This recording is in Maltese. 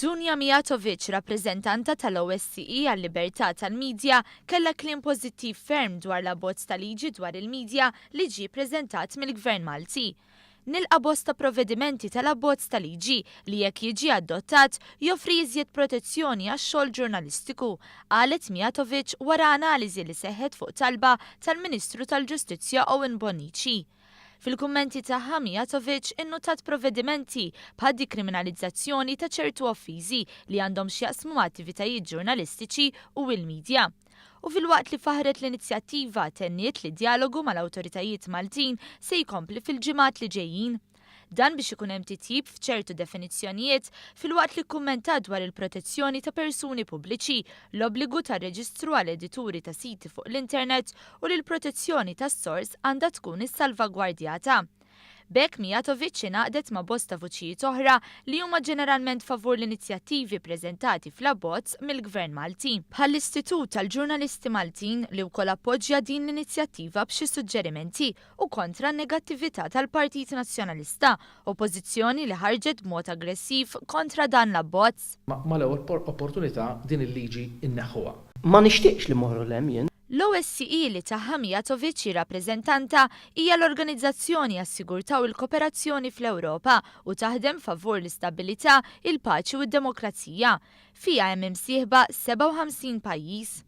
Dunja Mijatovic, rappreżentanta tal-OSCE għal-Libertà tal-Midja, kellha kliem pożittiv ferm dwar l-abbozz ta' liġi dwar il-midja li ġie ppreżentat mill-Gvern Malti. Nilqa' bosta provvedimenti tal-abbozz ta' liġi li jekk jiġi adottat joffri iżjed protezzjoni għax-xogħol ġurnalistiku, qalet Mijatovic wara analiżi li seħħet fuq talba tal-Ministru tal-Ġustizzja Owen Bonnici. Fil-kummenti tagħha Mijatovic innutat provvedimenti bħal dikriminalizzazzjoni ta' ċertu offiżi li għandhom x'jaqsmu ma' attivitajiet ġurnalistiċi u l-midja. U fil-waqt li faħret l-inizjattiva tenniet li dialogu mal-awtoritajiet Maltin se jkompli fil-ġimgħat li ġejjin. Dan biex ikun hemm titjib f'ċertu definizzjonijiet fil-waqt li kkummentat dwar il-protezzjoni ta' persuni pubbliċi, l-obbligu ta' reġistru għal edituri ta' siti fuq l-internet u li l-protezzjoni tas-sors għandha tkun issalvagwardjata. B'hekk Mijatovic ingħaqdet ma' bosta vuċijiet oħra li huma ġeneralment favur l-inizjattivi ppreżentati fl-abbozz mill-Gvern Malti. Bħal l-Istitut tal-Ġurnalisti Maltin li wkoll appoġġja din l-inizjattiva b'xi suġġerimenti u kontra n-negattività tal-Partit Nazzjonalista, oppożizzjoni li ħarġet b'mod aggressiv kontra dan l-abbozz. Ma l-ewwel opportunità din il-liġi inneħħuha. Ma nixtieqx li moħru l-hemm. L-OSCE li taħħa Mijatovic rappreżentanta hija l-Organizzazzjoni għas-Sigurtà u l-Kooperazzjoni fl-Ewropa u taħdem favur l-istabilità, il-paċi u d-demokrazija. Fiha hemm imsieħba 57 pajjiż.